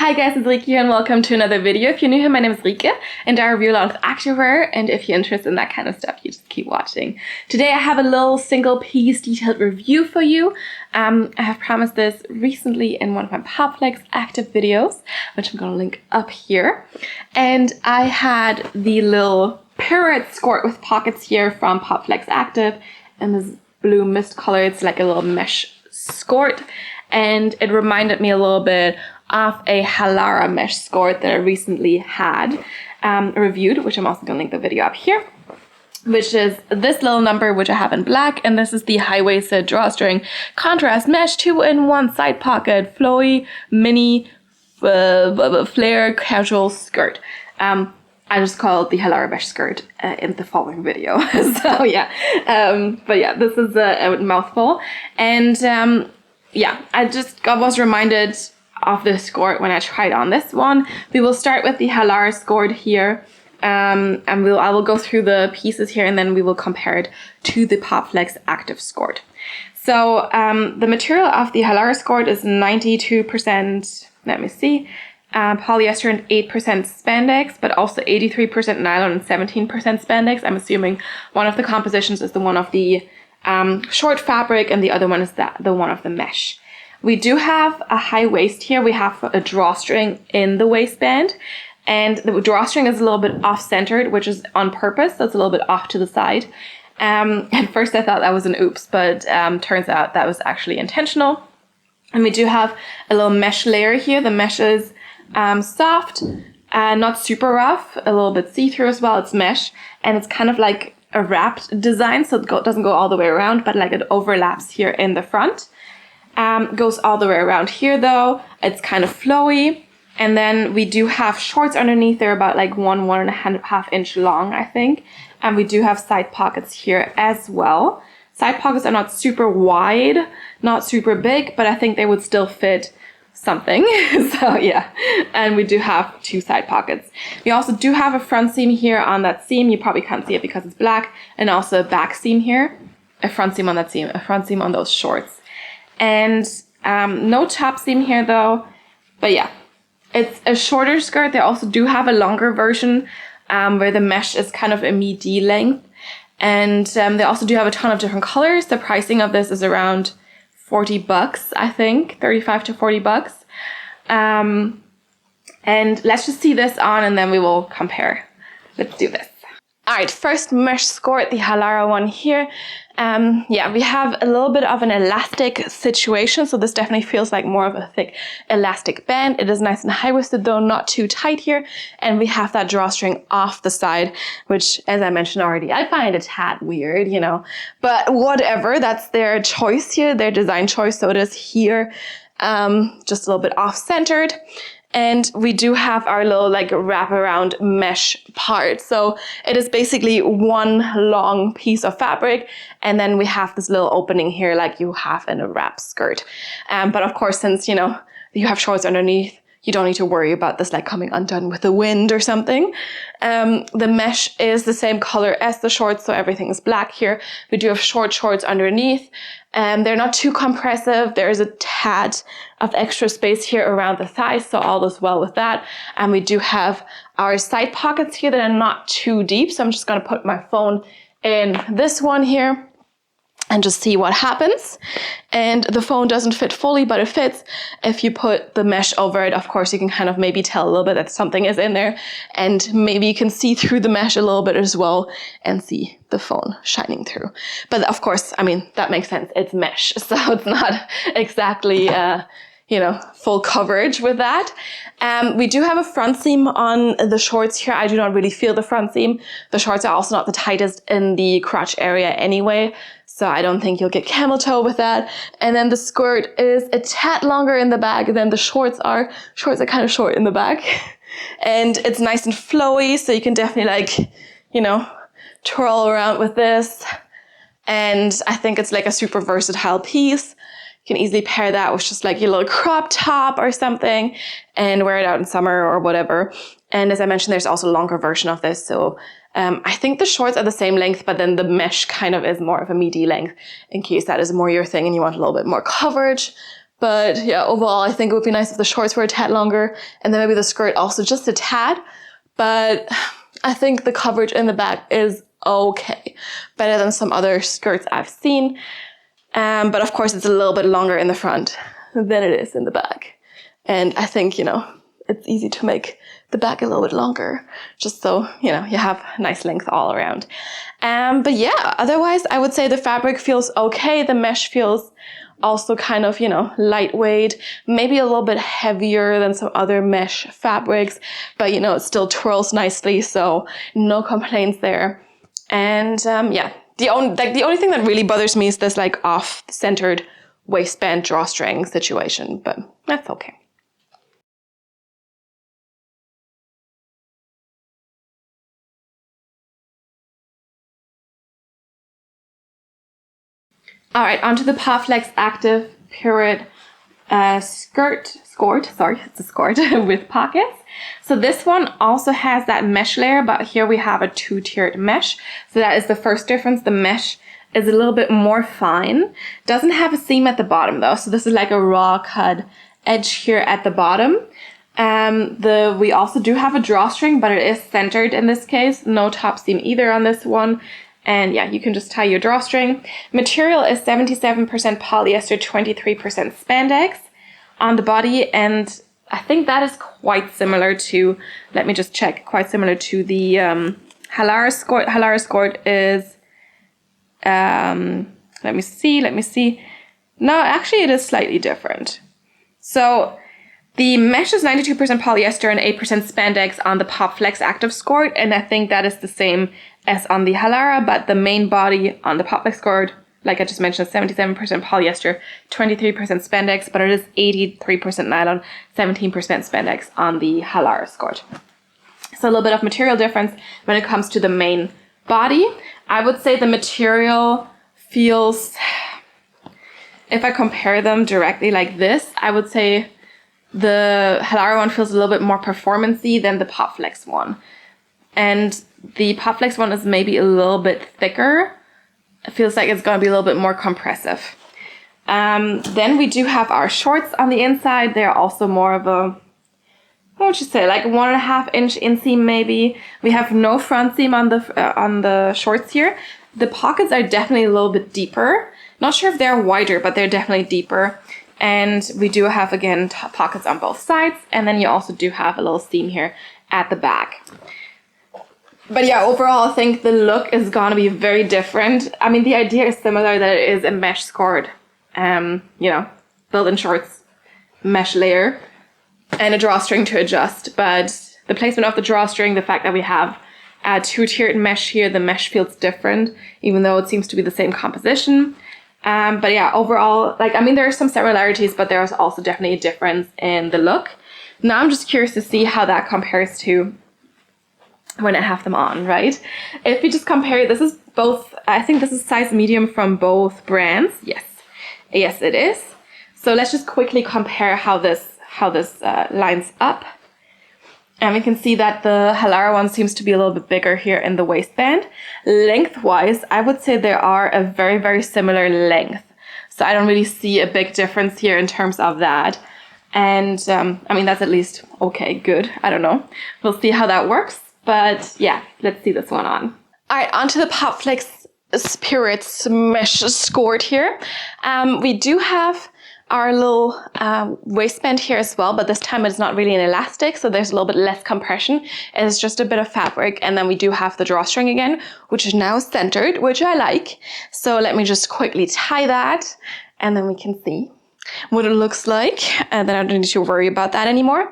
Hi guys, it's Rike here and welcome to another video. If you're new here, my name is Rike and I review a lot of activewear, and if you're interested in that kind of stuff, you just keep watching. Today I have a little single piece detailed review for you. I have promised this recently in one of my Popflex active videos, which I'm going to link up here. And I had the little Pirouette skirt with pockets here from Popflex Active in this blue mist color. It's like a little mesh skirt, and it reminded me a little bit of a Halara Mesh Skirt that I recently had reviewed, which I'm also going to link the video up here, which is this little number, which I have in black, and this is the high-waisted drawstring contrast mesh 2-in-1 side pocket flowy mini flare casual skirt. I just called the Halara Mesh Skirt in the following video. So yeah, but yeah, this is a mouthful, and yeah, I was reminded of the skirt when I tried on this one. We will start with the Halara skirt here, and I will go through the pieces here, and then we will compare it to the Popflex Active skirt. So the material of the Halara skirt is 92%, let me see, polyester and 8% spandex, but also 83% nylon and 17% spandex. I'm assuming one of the compositions is the one of the short fabric and the other one is the one of the mesh. We do have a high waist here. We have a drawstring in the waistband, and the drawstring is a little bit off-centered, which is on purpose, so it's a little bit off to the side. At first I thought that was an oops, but turns out that was actually intentional. And we do have a little mesh layer here. The mesh is soft, not super rough, a little bit see-through as well. It's mesh, and it's kind of like a wrapped design, so it doesn't go all the way around, but like it overlaps here in the front. Goes all the way around here though. It's kind of flowy. And then we do have shorts underneath. They're about like 1.5 inch long, I think. And we do have side pockets here as well. Side pockets are not super wide, not super big, but I think they would still fit something. So yeah, and we do have two side pockets. We also do have a front seam here on that seam. You probably can't see it because it's black, and also a back seam here, a front seam on that seam, a front seam on those shorts. And no top seam here though, but yeah, it's a shorter skirt. They also do have a longer version where the mesh is kind of a midi length, and they also do have a ton of different colors. The pricing of this is around $40, I think, 35 to $40. And let's just see this on and then we will compare. Let's do this. All right, first mesh skirt, the Halara one here. Yeah, we have a little bit of an elastic situation, so this definitely feels like more of a thick elastic band. It is nice and high-waisted though, not too tight here, and we have that drawstring off the side, which, as I mentioned already, I find a tad weird, you know, but whatever, that's their choice here, their design choice, so it is here, just a little bit off-centered. And we do have our little like wraparound mesh part. So it is basically one long piece of fabric, and then we have this little opening here like you have in a wrap skirt. But of course, since, you know, you have shorts underneath, you don't need to worry about this like coming undone with the wind or something. The mesh is the same color as the shorts, so everything is black here. We do have short shorts underneath. They're not too compressive. There is a tad of extra space here around the thighs, so all is well with that. And we do have our side pockets here that are not too deep, so I'm just going to put my phone in this one here and just see what happens. And the phone doesn't fit fully, but it fits. If you put the mesh over it, of course, you can kind of maybe tell a little bit that something is in there, and maybe you can see through the mesh a little bit as well and see the phone shining through. But of course, I mean, that makes sense. It's mesh, so it's not exactly, you know, full coverage with that. We do have a front seam on the shorts here. I do not really feel the front seam. The shorts are also not the tightest in the crotch area anyway, so I don't think you'll get camel toe with that. And then the skirt is a tad longer in the back than the shorts are. Shorts are kind of short in the back. And it's nice and flowy, so you can definitely like, you know, twirl around with this. And I think it's like a super versatile piece. You can easily pair that with just like your little crop top or something and wear it out in summer or whatever. And as I mentioned, there's also a longer version of this. So I think the shorts are the same length, but then the mesh kind of is more of a midi length in case that is more your thing and you want a little bit more coverage. But yeah, overall, I think it would be nice if the shorts were a tad longer and then maybe the skirt also just a tad. But I think the coverage in the back is okay. Better than some other skirts I've seen. But of course, it's a little bit longer in the front than it is in the back. And I think, you know, it's easy to make the back a little bit longer, just so, you know, you have nice length all around. But yeah, otherwise, I would say the fabric feels okay. The mesh feels also kind of, you know, lightweight, maybe a little bit heavier than some other mesh fabrics, but, you know, it still twirls nicely, so no complaints there. And yeah, the only thing that really bothers me is this like off-centered waistband drawstring situation, but that's okay. All right, onto the Popflex Active Pirouette Skort, sorry, it's a skirt with pockets. So this one also has that mesh layer, but here we have a two-tiered mesh. So that is the first difference. The mesh is a little bit more fine. Doesn't have a seam at the bottom though. So this is like a raw cut edge here at the bottom. We also do have a drawstring, but it is centered in this case. No top seam either on this one. And yeah, you can just tie your drawstring. Material is 77% polyester, 23% spandex on the body. And I think that is quite similar to, let me just check, quite similar to the Halara Skort. Halara Skort is, let me see. No, actually it is slightly different. So the mesh is 92% polyester and 8% spandex on the Popflex Active Skort, and I think that is the same as on the Halara, but the main body on the Popflex Skort, like I just mentioned, 77% polyester, 23% spandex, but it is 83% nylon, 17% spandex on the Halara Skort. So a little bit of material difference when it comes to the main body. I would say the material feels, if I compare them directly like this, I would say the Halara one feels a little bit more performance-y than the Popflex one. And the Popflex one is maybe a little bit thicker. It feels like it's going to be a little bit more compressive. Then we do have our shorts on the inside. They're also more of a, what would you say, like 1.5 inch inseam maybe. We have no front seam on the shorts here. The pockets are definitely a little bit deeper. Not sure if they're wider, but they're definitely deeper. And we do have, again, pockets on both sides. And then you also do have a little seam here at the back. But yeah, overall, I think the look is going to be very different. I mean, the idea is similar, that it is a mesh skirt, you know, built-in shorts, mesh layer, and a drawstring to adjust. But the placement of the drawstring, the fact that we have a two-tiered mesh here, the mesh feels different, even though it seems to be the same composition. But yeah, overall, like, I mean, there are some similarities, but there's also definitely a difference in the look. Now I'm just curious to see how that compares to when I have them on, right? If we just compare, this is both, I think this is size medium from both brands. Yes, it is. So let's just quickly compare how this lines up. And we can see that the Halara one seems to be a little bit bigger here in the waistband. Lengthwise, I would say they are a very, very similar length. So I don't really see a big difference here in terms of that. And I mean, that's at least okay, good. I don't know. We'll see how that works. But yeah, let's see this one on. All right, onto the Popflex Pirouette Mesh Skirt here. We do have our little waistband here as well, but this time it's not really an elastic, so there's a little bit less compression. It's just a bit of fabric, and then we do have the drawstring again, which is now centered, which I like. So let me just quickly tie that, and then we can see what it looks like, and then I don't need to worry about that anymore.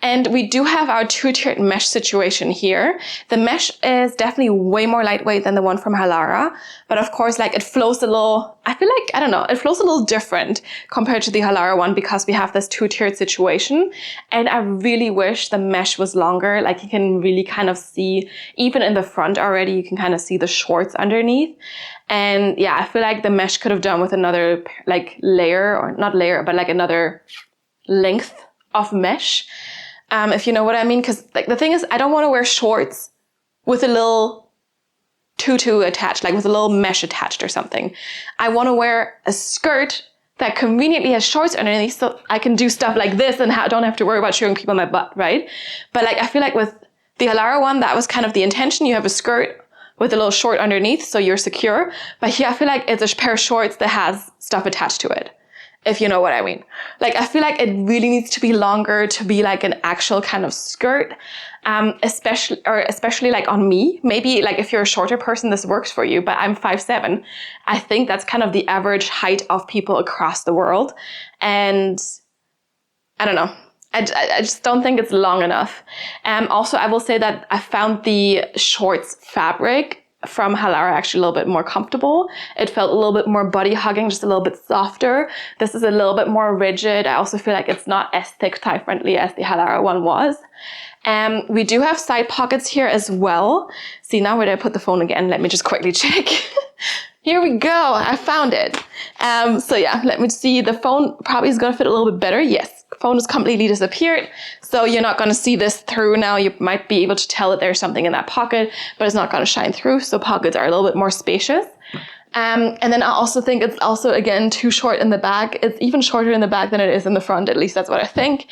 And we do have our two-tiered mesh situation here. The mesh is definitely way more lightweight than the one from Halara, but of course, like, it flows a little, I feel like, I don't know, it flows a little different compared to the Halara one because we have this two-tiered situation. And I really wish the mesh was longer. Like, you can really kind of see, even in the front already, you can kind of see the shorts underneath. And yeah, I feel like the mesh could have done with another like layer, or not layer, but like another length of mesh, if you know what I mean. Because like the thing is, I don't want to wear shorts with a little tutu attached, like with a little mesh attached or something. I want to wear a skirt that conveniently has shorts underneath, so I can do stuff like this and don't have to worry about showing people my butt, right? But like, I feel like with the Halara one, that was kind of the intention. You have a skirt with a little short underneath, so you're secure. But here, I feel like it's a pair of shorts that has stuff attached to it, if you know what I mean. Like, I feel like it really needs to be longer to be like an actual kind of skirt, especially like on me. Maybe like if you're a shorter person, this works for you, but I'm 5'7". I think that's kind of the average height of people across the world. And I don't know. I just don't think it's long enough. Also, I will say that I found the shorts fabric from Halara actually a little bit more comfortable. It felt a little bit more body hugging, just a little bit softer. This is a little bit more rigid. I also feel like it's not as thick thigh friendly as the Halara one was. We do have side pockets here as well. See, now where did I put the phone again? Let me just quickly check. Here we go. I found it. So yeah, let me see. The phone probably is going to fit a little bit better. Yes. Phone has completely disappeared, so you're not going to see this through now. You might be able to tell that there's something in that pocket, but it's not going to shine through, so pockets are a little bit more spacious. And then I also think it's also, again, too short in the back. It's even shorter in the back than it is in the front, at least that's what I think.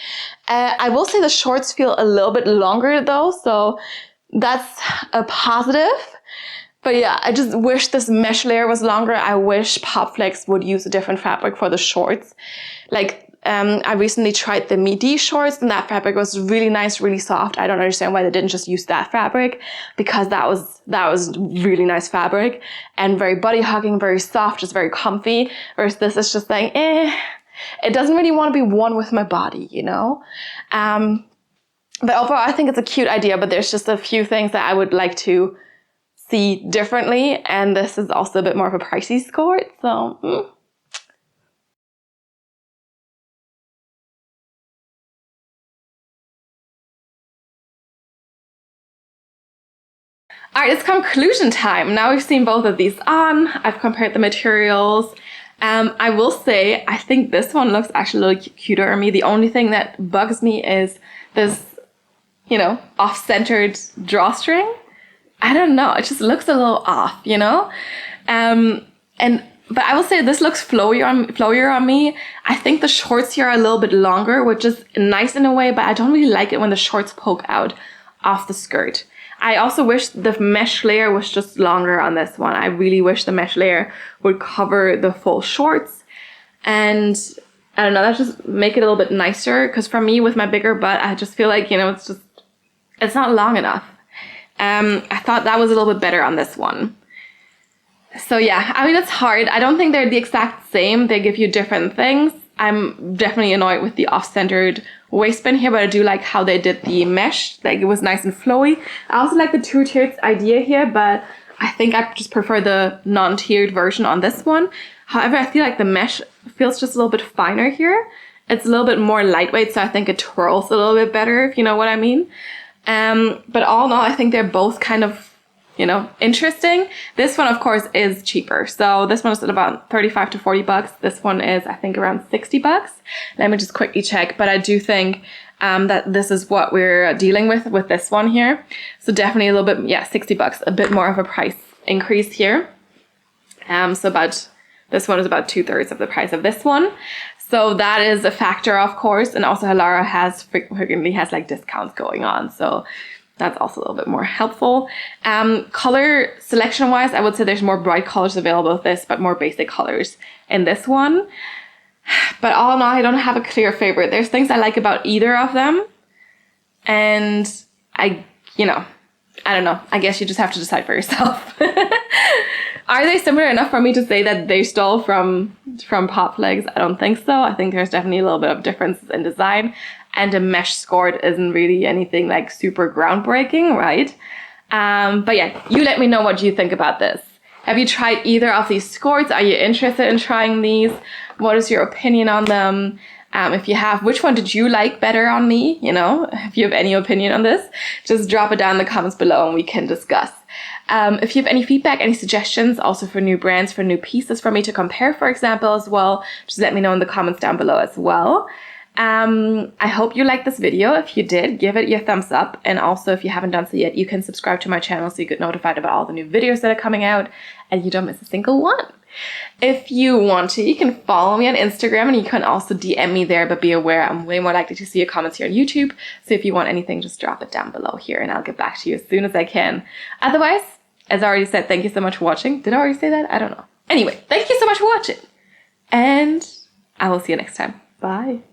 I will say the shorts feel a little bit longer though, so that's a positive. But yeah, I just wish this mesh layer was longer. I wish Popflex would use a different fabric for the shorts. Like, I recently tried the midi shorts, and that fabric was really nice, really soft. I don't understand why they didn't just use that fabric, because that was really nice fabric and very body hugging, very soft, just very comfy. Whereas this is just like, it doesn't really want to be one with my body, you know? But overall, I think it's a cute idea, but there's just a few things that I would like to see differently. And this is also a bit more of a pricey skirt, so. All right, it's conclusion time. Now we've seen both of these on. I've compared the materials. I will say, I think this one looks actually a little cuter on me. The only thing that bugs me is this, you know, off-centered drawstring. I don't know. It just looks a little off, you know? But I will say this looks flowier on me. I think the shorts here are a little bit longer, which is nice in a way, but I don't really like it when the shorts poke out off the skirt. I also wish the mesh layer was just longer on this one. I really wish the mesh layer would cover the full shorts. And I don't know, that just make it a little bit nicer. Because for me, with my bigger butt, I just feel like, you know, it's not long enough. I thought that was a little bit better on this one. So yeah, I mean, it's hard. I don't think they're the exact same. They give you different things. I'm definitely annoyed with the off-centered waistband here, but I do like how they did the mesh. Like, it was nice and flowy. I also like the two-tiered idea here, but I think I just prefer the non-tiered version on this one. However, I feel like the mesh feels just a little bit finer here. It's a little bit more lightweight, so I think it twirls a little bit better, if you know what I mean. But all in all, I think they're both kind of, you know, interesting. This one, of course, is cheaper. So this one is at about 35 to 40 bucks. This one is, I think, around 60 bucks. Let me just quickly check. But I do think that this is what we're dealing with this one here. So definitely a little bit, yeah, 60 bucks, a bit more of a price increase here. So this one is about 2/3 of the price of this one. So that is a factor, of course. And also Halara frequently has like discounts going on. So that's also a little bit more helpful. Color selection wise, I would say there's more bright colors available with this, but more basic colors in this one. But all in all, I don't have a clear favorite. There's things I like about either of them. And I don't know. I guess you just have to decide for yourself. Are they similar enough for me to say that they stole from Popflex? I don't think so. I think there's definitely a little bit of difference in design. And a mesh skirt isn't really anything like super groundbreaking, right? But yeah, you let me know what you think about this. Have you tried either of these skirts? Are you interested in trying these? What is your opinion on them? If you have, which one did you like better on me? You know, if you have any opinion on this, just drop it down in the comments below and we can discuss. If you have any feedback, any suggestions, also for new brands, for new pieces for me to compare, for example, as well, just let me know in the comments down below as well. I hope you liked this video. If you did, give it your thumbs up. And also, if you haven't done so yet, you can subscribe to my channel so you get notified about all the new videos that are coming out and you don't miss a single one. If you want to, you can follow me on Instagram and you can also DM me there, but be aware I'm way more likely to see your comments here on YouTube. So if you want anything, just drop it down below here and I'll get back to you as soon as I can. Otherwise, as I already said, thank you so much for watching. Did I already say that? I don't know. Anyway, thank you so much for watching. And I will see you next time. Bye.